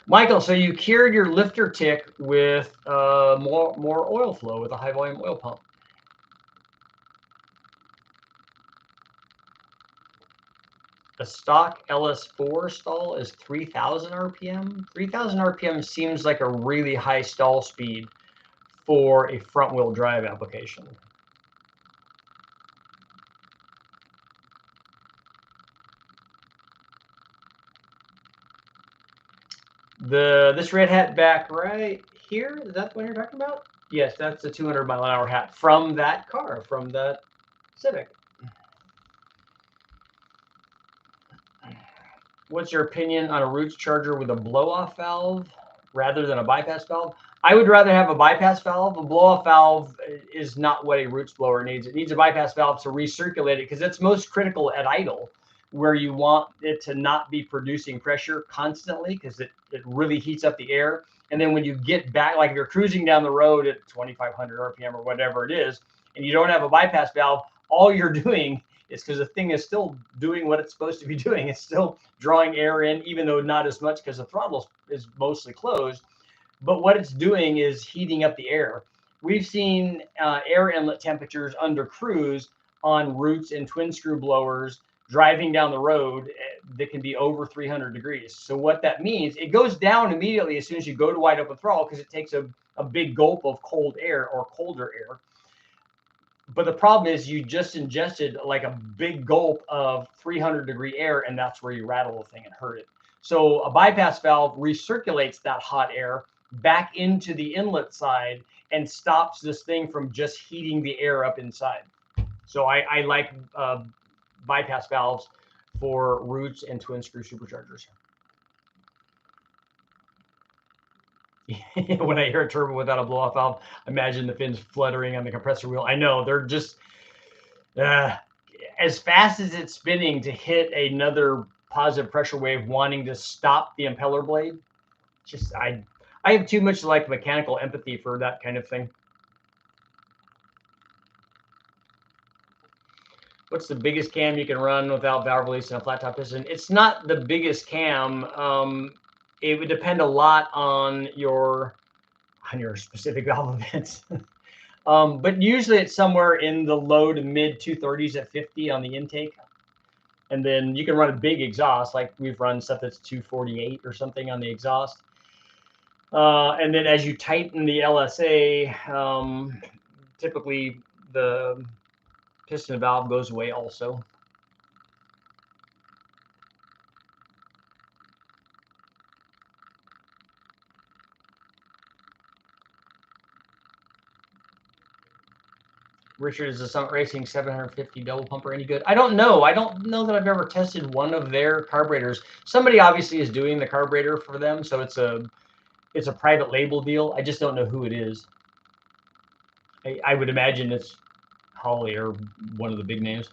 Michael, so you cured your lifter tick with more oil flow with a high volume oil pump. The stock Ls4 stall is 3,000 RPM. 3,000 RPM seems like a really high stall speed for a front wheel drive application. This red hat back right here, is that the one you're talking about? Yes, that's a 200-mile-an-hour hat from that car, from that Civic. What's your opinion on a Roots charger with a blow-off valve rather than a bypass valve? I would rather have a bypass valve. A blow-off valve is not what a Roots blower needs. It needs a bypass valve to recirculate it, because it's most critical at idle, where you want it to not be producing pressure constantly, because it really heats up the air. And then when you get back, like if you're cruising down the road at 2,500 RPM or whatever it is, and you don't have a bypass valve, all you're doing is, because the thing is still doing what it's supposed to be doing. It's still drawing air in, even though not as much because the throttle is mostly closed. But what it's doing is heating up the air. We've seen air inlet temperatures under cruise on Roots and twin screw blowers driving down the road that can be over 300 degrees. So what that means, it goes down immediately as soon as you go to wide open throttle, because it takes a big gulp of cold air or colder air. But the problem is you just ingested like a big gulp of 300-degree air, and that's where you rattle the thing and hurt it. So a bypass valve recirculates that hot air back into the inlet side and stops this thing from just heating the air up inside. So I like bypass valves for Roots and twin screw superchargers. When I hear a turbo without a blow-off valve, imagine the fins fluttering on the compressor wheel. I know, they're just as fast as it's spinning to hit another positive pressure wave wanting to stop the impeller blade. Just I have too much like mechanical empathy for that kind of thing. What's the biggest cam you can run without valve release and a flat top piston? It's not the biggest cam. It would depend a lot on your specific valve events. But usually it's somewhere in the low to mid 230s at 50 on the intake. And then you can run a big exhaust, like we've run stuff that's 248 or something on the exhaust. And then as you tighten the LSA, typically the piston valve goes away also. Richard, is the Summit Racing 750 double pumper any good? I don't know. I don't know that I've ever tested one of their carburetors. Somebody obviously is doing the carburetor for them, so it's a private label deal. I just don't know who it is. I would imagine it's Holly or one of the big names.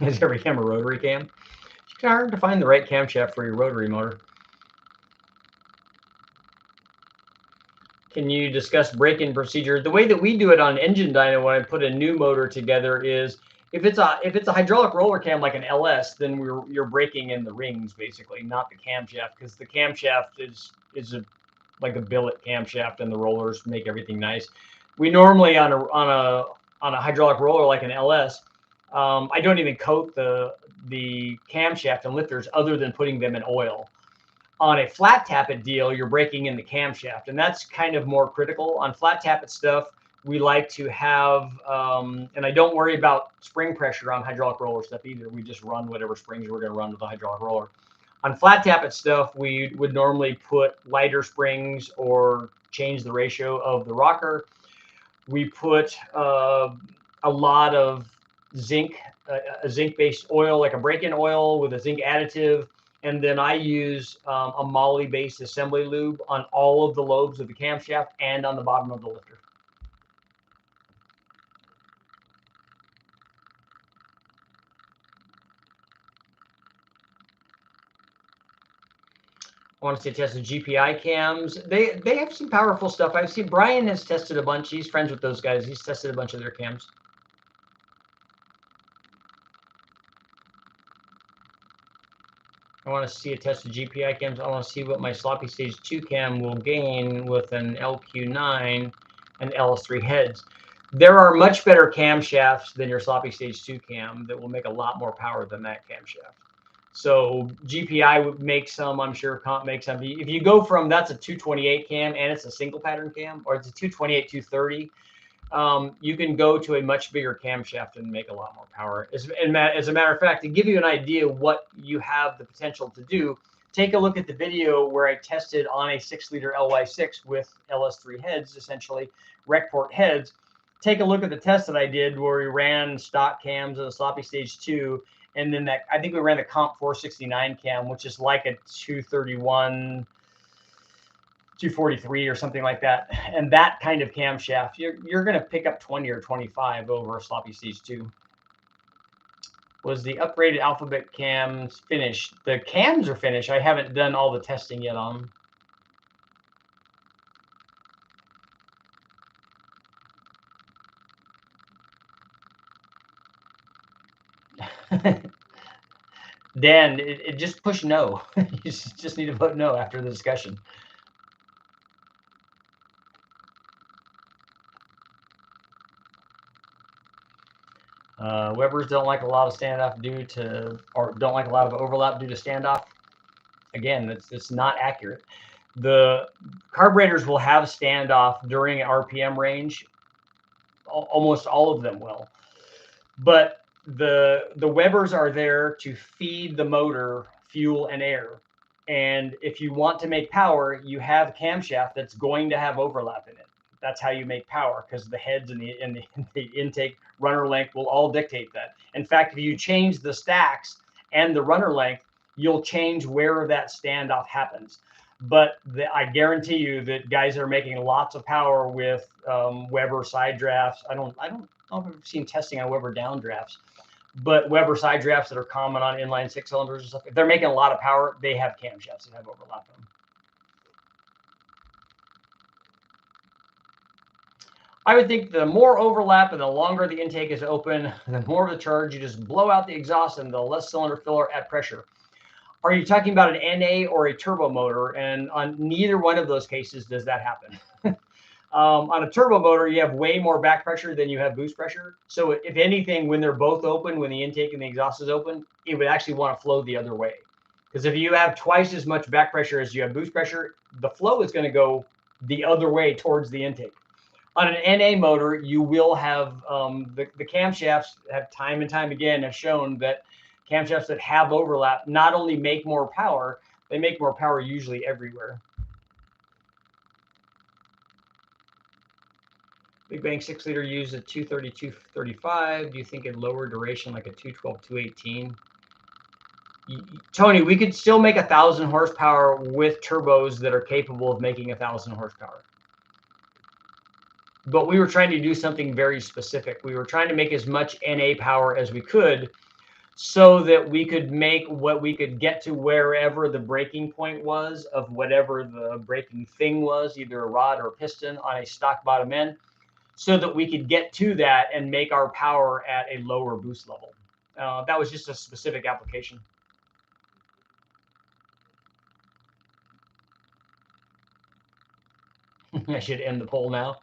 Is every cam a rotary cam? It's hard to find the right camshaft for your rotary motor. Can you discuss break-in procedure? The way that we do it on engine dyno when I put a new motor together is, if it's a hydraulic roller cam like an LS, then you're breaking in the rings basically, not the camshaft, because the camshaft is like a billet camshaft, and the rollers make everything nice. We normally on a hydraulic roller like an LS, I don't even coat the camshaft and lifters other than putting them in oil. On a flat tappet deal, you're breaking in the camshaft, and that's kind of more critical. On flat tappet stuff, we like to have, and I don't worry about spring pressure on hydraulic roller stuff either. We just run whatever springs we're going to run with the hydraulic roller. On flat tappet stuff, we would normally put lighter springs or change the ratio of the rocker. We put a lot of zinc, a zinc-based oil, like a break-in oil with a zinc additive. And then I use a moly-based assembly lube on all of the lobes of the camshaft and on the bottom of the lifter. I want to say test the GPI cams. They have some powerful stuff. I've seen Brian has tested a bunch. He's friends with those guys. He's tested a bunch of their cams. I want to see a test of GPI cams. I want to see what my sloppy stage 2 cam will gain with an LQ9 and Ls4 heads. There are much better camshafts than your sloppy stage 2 cam that will make a lot more power than that camshaft. So GPI would make some, I'm sure Comp makes some. If you go from, that's a 228 cam and it's a single pattern cam, or it's a 228, 230, you can go to a much bigger camshaft and make a lot more power. As a matter of fact, to give you an idea what you have the potential to do, take a look at the video where I tested on a 6-liter LY6 with Ls4 heads, essentially rec port heads. Take a look at the test that I did where we ran stock cams of the sloppy stage 2. And then that, I think we ran the Comp 469 cam, which is like a 231, 243 or something like that. And that kind of camshaft, you're going to pick up 20 or 25 over a sloppy stage 2. Was the upgraded Alphabet cams finished? The cams are finished. I haven't done all the testing yet on them. Dan, it just push no. You just need to vote no after the discussion. Webers don't like a lot of standoff due to, or don't like a lot of overlap due to standoff. Again, it's not accurate. The carburetors will have standoff during RPM range. Almost all of them will. But the Webers are there to feed the motor fuel and air. And if you want to make power, you have a camshaft that's going to have overlap in it. That's how you make power, because the heads and the intake runner length will all dictate that. In fact, if you change the stacks and the runner length, you'll change where that standoff happens. But I guarantee you that guys that are making lots of power with Weber side drafts, I don't know if I've seen testing on Weber down drafts, but Weber side drafts that are common on inline 6-cylinders and stuff, if they're making a lot of power, they have camshafts that have overlap in them. I would think the more overlap and the longer the intake is open, the more of the charge, you just blow out the exhaust and the less cylinder filler at pressure. Are you talking about an NA or a turbo motor? And on neither one of those cases does that happen. On a turbo motor, you have way more back pressure than you have boost pressure. So if anything, when they're both open, when the intake and the exhaust is open, it would actually want to flow the other way. Because if you have twice as much back pressure as you have boost pressure, the flow is going to go the other way towards the intake. On an NA motor, you will have the camshafts have time and time again have shown that camshafts that have overlap not only make more power, they make more power usually everywhere. Big Bang 6-liter used a 230, 235. Do you think in lower duration like a 212, 218? Tony, we could still make 1,000 horsepower with turbos that are capable of making 1,000 horsepower. But we were trying to do something very specific. We were trying to make as much NA power as we could so that we could make what we could get to wherever the breaking point was of whatever the breaking thing was, either a rod or a piston on a stock bottom end, so that we could get to that and make our power at a lower boost level. That was just a specific application. I should end the poll now.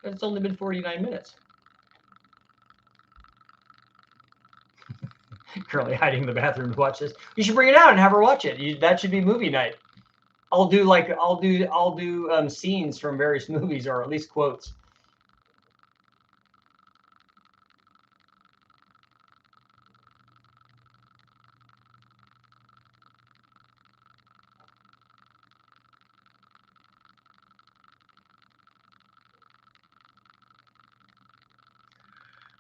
It's only been 49 minutes. Currently hiding in the bathroom to watch this. You should bring it out and have her watch it. That should be movie night. I'll do scenes from various movies, or at least quotes.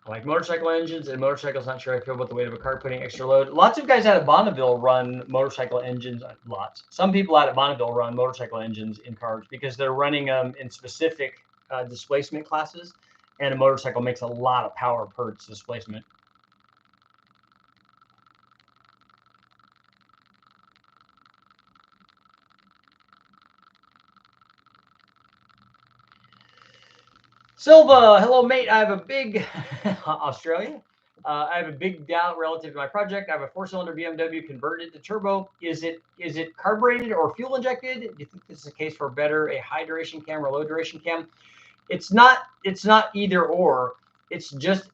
Like motorcycle engines and motorcycles, not sure I feel about the weight of a car putting extra load. Lots of guys out of Bonneville run motorcycle engines. Lots. Some people out of Bonneville run motorcycle engines in cars because they're running them in specific displacement classes, and a motorcycle makes a lot of power per its displacement. Silva, hello, mate. I have a big Australia. I have a big doubt relative to my project. I have a 4-cylinder BMW converted to turbo. Is it carbureted or fuel injected? Do you think this is a case for better a high duration cam or low duration cam? It's not either or. It's just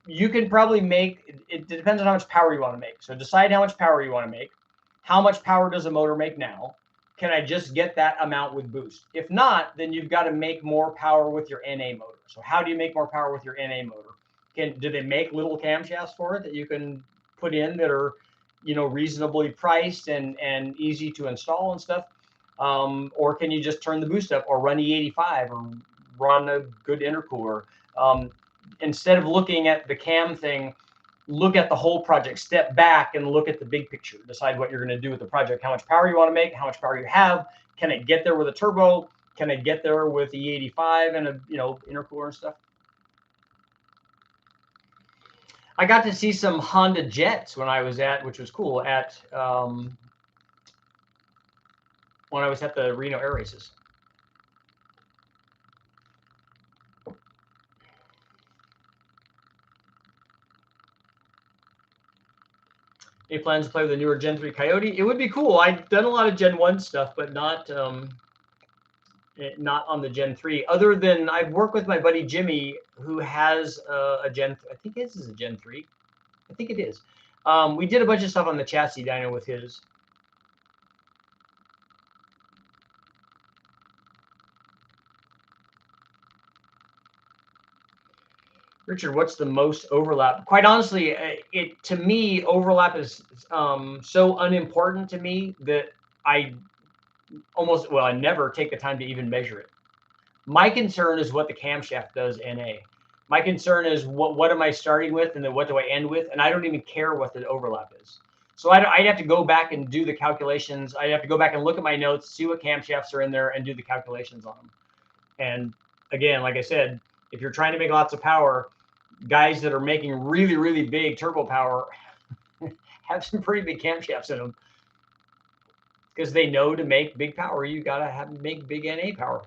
you can probably make it depends on how much power you want to make. So decide how much power you want to make. How much power does a motor make now? Can I just get that amount with boost? If not, then you've got to make more power with your NA motor. So how do you make more power with your NA motor? Do they make little camshafts for it that you can put in that are, reasonably priced and easy to install and stuff? Or can you just turn the boost up or run E85 or run a good intercooler? Instead of looking at the cam thing, look at the whole project, step back and look at the big picture, decide what you're going to do with the project, how much power you want to make, how much power you have. Can it get there with a turbo? Can it get there with the E85 and a, intercooler and stuff? I got to see some Honda Jets when I was which was cool, when I was at the Reno Air Races. Any plans to play with the newer Gen 3 Coyote? It would be cool. I've done a lot of Gen 1 stuff, but not on the Gen 3. Other than I've worked with my buddy Jimmy, who has a Gen. I think his is a Gen 3. I think it is. We did a bunch of stuff on the chassis dyno with his. Richard, what's the most overlap? Quite honestly, to me, overlap is so unimportant to me that I never take the time to even measure it. My concern is what the camshaft does NA. My concern is what am I starting with and then what do I end with? And I don't even care what the overlap is. So I'd have to go back and do the calculations. I'd have to go back and look at my notes, see what camshafts are in there, and do the calculations on them. And again, like I said, if you're trying to make lots of power, guys that are making really, really big turbo power have some pretty big camshafts in them because they know to make big power, you got to make big NA power.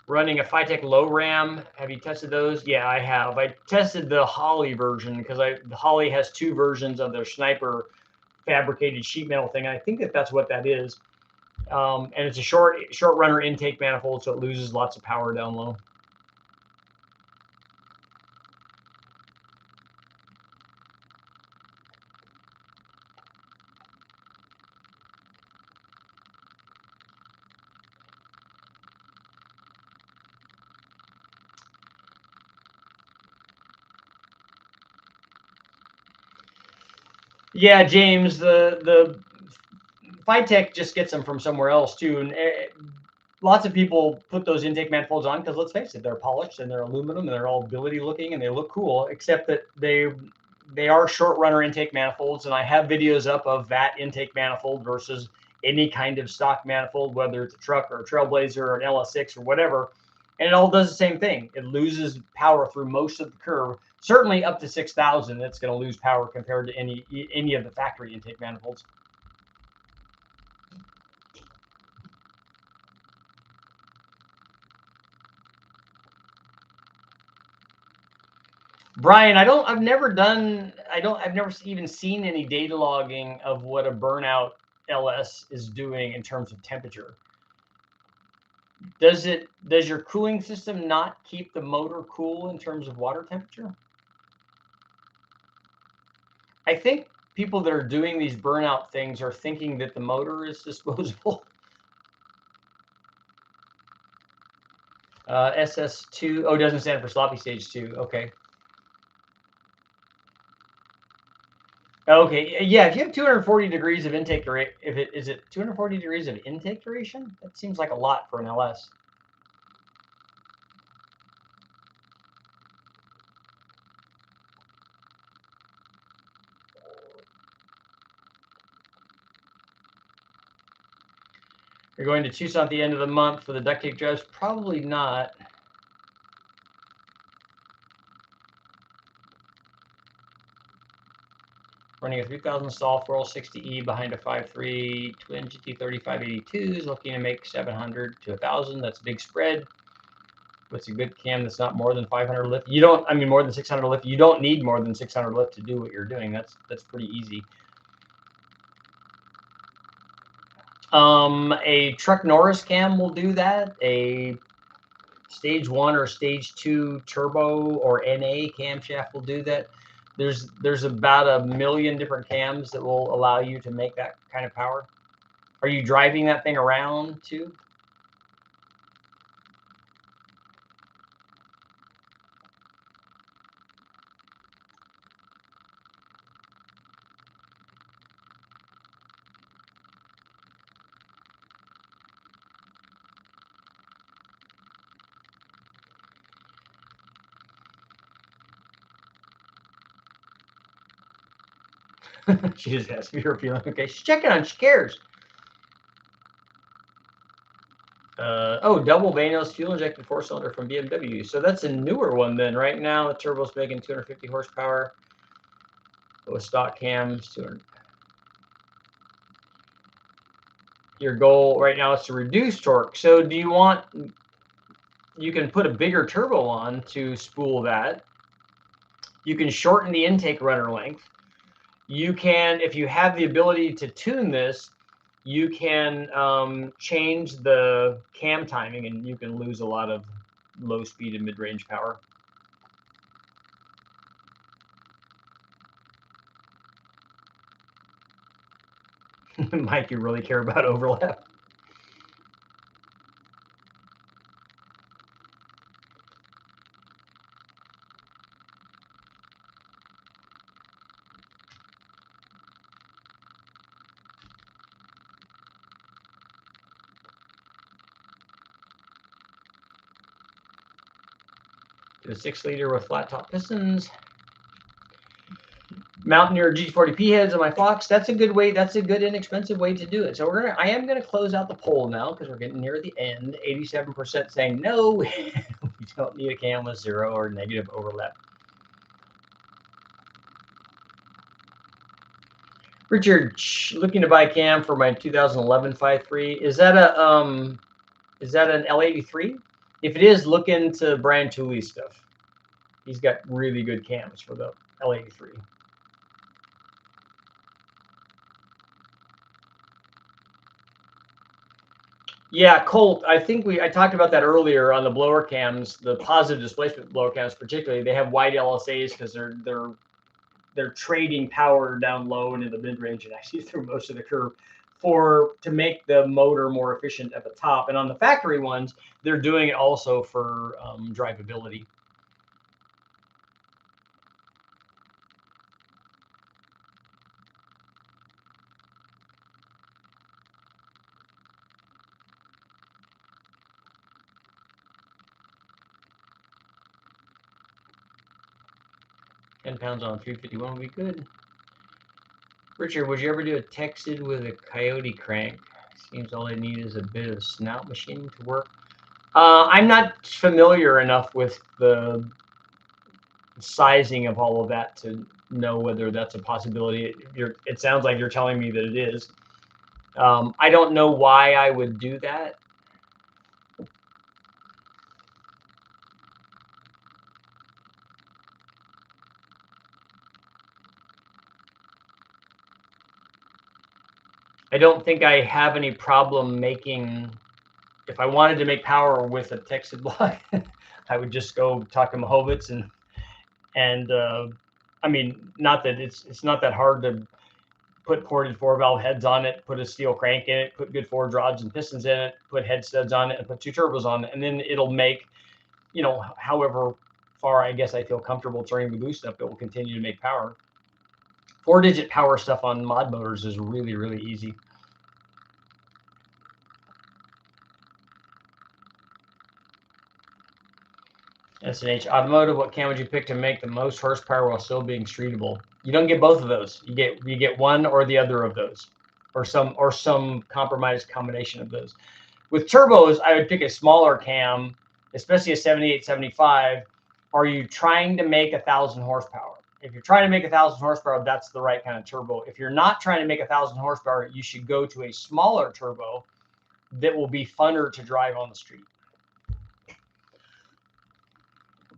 Running a Phytech low ram. Have you tested those? Yeah, I have. I tested the Holley version because the Holley has 2 versions of their Sniper fabricated sheet metal thing. I think that's what that is. And it's a short runner intake manifold, so it loses lots of power down low. Yeah, James, the Phytech just gets them from somewhere else too, and lots of people put those intake manifolds on because let's face it, they're polished and they're aluminum and they're all billet-y looking and they look cool, except that they are short runner intake manifolds, and I have videos up of that intake manifold versus any kind of stock manifold, whether it's a truck or a Trailblazer or an LS6 or whatever, and it all does the same thing. It loses power through most of the curve. Certainly up to 6,000, it's going to lose power compared to any of the factory intake manifolds. Brian, I've never even seen any data logging of what a burnout LS is doing in terms of temperature. Does your cooling system not keep the motor cool in terms of water temperature? I think people that are doing these burnout things are thinking that the motor is disposable. SS2, oh, it doesn't stand for sloppy stage 2. Okay. Okay, yeah, if you have 240 degrees of intake duration, is it 240 degrees of intake duration? That seems like a lot for an LS. You're going to Tucson at the end of the month for the duct tape drives? Probably not. Running a 3000 stall 4L60E behind a 5.3 twin GT30 582s, looking to make 700 to 1000. That's a big spread. What's a good cam that's not more than 500 lift? You don't, I mean, more than 600 lift. You don't need more than 600 lift to do what you're doing. That's pretty easy. A Truck Norris cam will do that. A stage 1 or stage 2 turbo or NA camshaft will do that. There's about 1 million different cams that will allow you to make that kind of power. Are you driving that thing around too? She just asked me her feeling. Okay, she's checking on. She cares. Oh, double Vanos fuel injected 4-cylinder from BMW. So that's a newer one then. Right now, the turbo's making 250 horsepower with stock cams. 200. Your goal right now is to reduce torque. So do you want? You can put a bigger turbo on to spool that. You can shorten the intake runner length. You can, if you have the ability to tune this, you can change the cam timing, and you can lose a lot of low speed and mid-range power. Mike, you really care about overlap? Do a 6-liter with flat top pistons. Mountaineer G40P heads on my Fox. That's a good way. That's a good inexpensive way to do it. So I am gonna close out the poll now because we're getting near the end. 87% saying no, we don't need a cam with 0 or negative overlap. Richard, looking to buy a cam for my 2011 5.3. Is that an L83? If it is, look into Brian Tooley's stuff. He's got really good cams for the L83. Yeah, Colt, I think I talked about that earlier on the blower cams, the positive displacement blower cams particularly. They have wide LSAs because they're trading power down low into the mid-range and actually through most of the curve to make the motor more efficient at the top. And on the factory ones, they're doing it also for drivability. £10 on 351 would be good. Richard, would you ever do a texted with a Coyote crank? Seems all they need is a bit of snout machining to work. I'm not familiar enough with the sizing of all of that to know whether that's a possibility. It sounds like you're telling me that it is. I don't know why I would do that. I don't think I have any problem making, if I wanted to make power with a texted block, I would just go talk to Mahovitz and I mean, not that it's not that hard to put ported 4-valve heads on it, put a steel crank in it, put good forge rods and pistons in it, put head studs on it, and put 2 turbos on it, and then it'll make, however far I guess I feel comfortable turning the boost up, it will continue to make power. 4-digit power stuff on mod motors is really, really easy. SNH Automotive, what cam would you pick to make the most horsepower while still being streetable? You don't get both of those. You get one or the other of those. or some compromised combination of those. With turbos, I would pick a smaller cam, especially a 78, 75. Are you trying to make 1,000 horsepower? If you're trying to make 1,000 horsepower, that's the right kind of turbo. If you're not trying to make 1,000 horsepower, you should go to a smaller turbo that will be funner to drive on the street.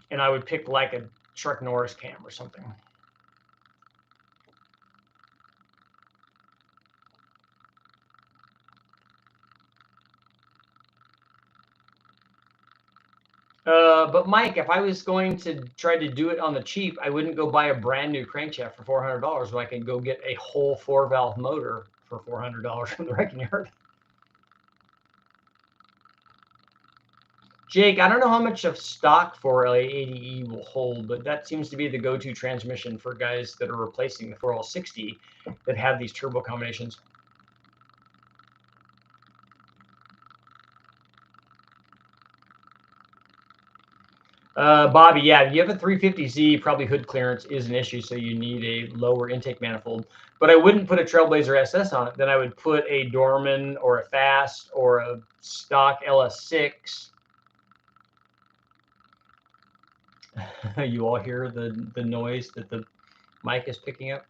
And I would pick like a Chuck Norris cam or something. But Mike, if I was going to try to do it on the cheap, I wouldn't go buy a brand new crankshaft for $400 when I can go get a whole 4-valve motor for $400 from the wrecking yard. Jake, I don't know how much of stock 4L80E will hold, but that seems to be the go-to transmission for guys that are replacing the 4L60 that have these turbo combinations. Bobby, yeah, if you have a 350Z, probably hood clearance is an issue, so you need a lower intake manifold. But I wouldn't put a Trailblazer SS on it. Then I would put a Dorman or a Fast or a stock LS6. You all hear the noise that the mic is picking up?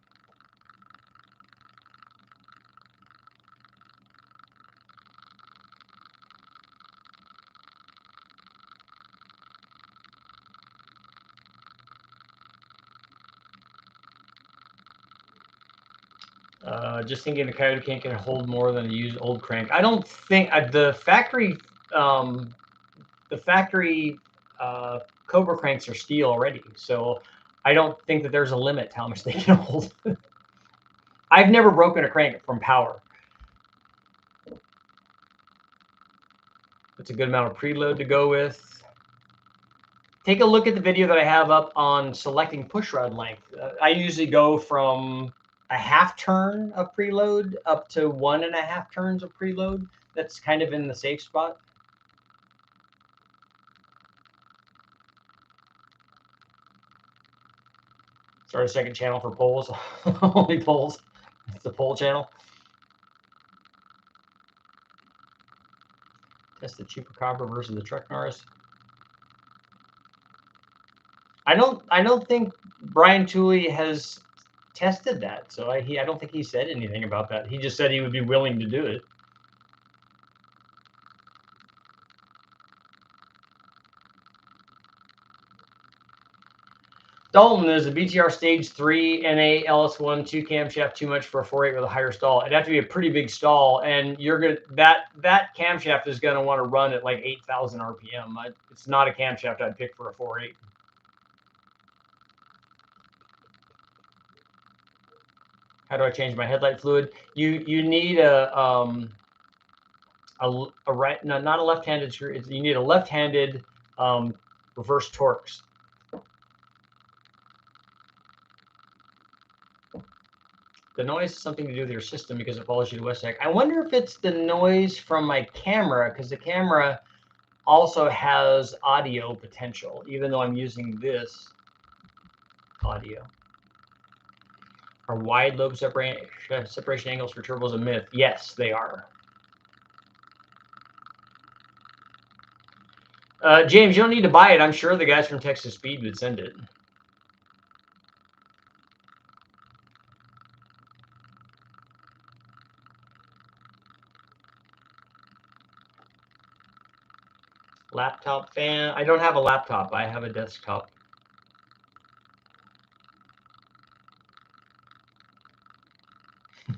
Just thinking the Coyote King can hold more than a used old crank. I don't think the factory Cobra cranks are steel already, so I don't think that there's a limit to how much they can hold. I've never broken a crank from power. It's a good amount of preload to go with. Take a look at the video that I have up on selecting pushrod length. I usually go from a half turn of preload up to 1.5 turns of preload. That's kind of in the safe spot. Start a second channel for polls. Only polls. It's the poll channel. Test the Chupacabra versus the Truck Norris. I don't think Brian Tooley has tested that, so I don't think he said anything about that. He just said he would be willing to do it. Dalton, is a BTR Stage 3 NA LS1 2 camshaft too much for a 4.8 with a higher stall? It'd have to be a pretty big stall, and you're gonna that camshaft is gonna want to run at like 8,000 RPM. It's not a camshaft I'd pick for a 4.8. How do I change my headlight fluid? You need a right, no, not a left-handed screw. You need a left-handed reverse Torx. The noise is something to do with your system because it follows you to West Tech. I wonder if it's the noise from my camera, because the camera also has audio potential, even though I'm using this audio. Are wide lobe separation angles for turbos a myth? Yes, they are. James, you don't need to buy it. I'm sure the guys from Texas Speed would send it. Laptop fan. I don't have a laptop. I have a desktop.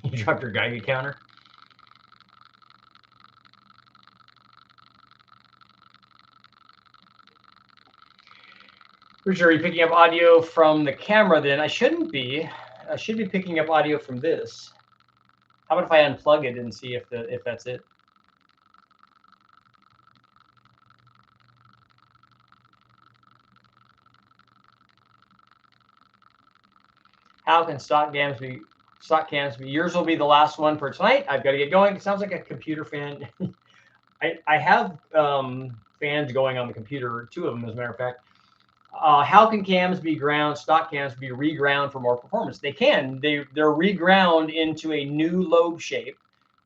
You dropped your Geiger counter. Richard, are you picking up audio from the camera then? I shouldn't be. I should be picking up audio from this. How about if I unplug it and see if that's it? How can stock cams be? Yours will be the last one for tonight. I've got to get going. It sounds like a computer fan. I have fans going on the computer, 2 of them, as a matter of fact. How can cams be ground, stock cams be reground for more performance? They can. They're reground into a new lobe shape,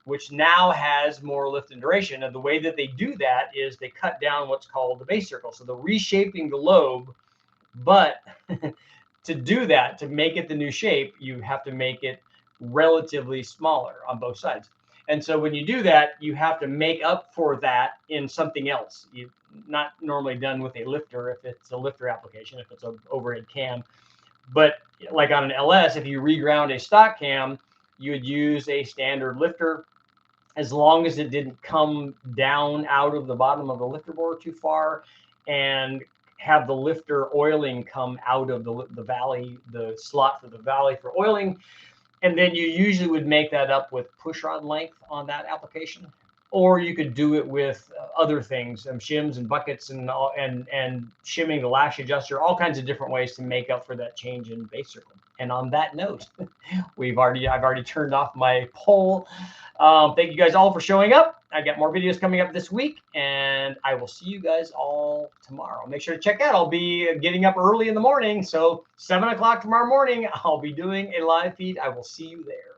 which now has more lift and duration. And the way that they do that is they cut down what's called the base circle. So they're reshaping the lobe, but to do that, to make it the new shape, you have to make it relatively smaller on both sides. And so when you do that, you have to make up for that in something else. You not normally done with a lifter if it's a lifter application, if it's an overhead cam. But like on an LS, if you reground a stock cam, you would use a standard lifter as long as it didn't come down out of the bottom of the lifter bore too far, and have the lifter oiling come out of the valley, the slot for the valley for oiling. And then you usually would make that up with push rod length on that application, or you could do it with other things, shims and buckets and shimming the lash adjuster, all kinds of different ways to make up for that change in base circle. And on that note, I've already turned off my poll. Thank you guys all for showing up. I got more videos coming up this week, and I will see you guys all tomorrow. Make sure to check out. I'll be getting up early in the morning, so 7 o'clock tomorrow morning, I'll be doing a live feed. I will see you there.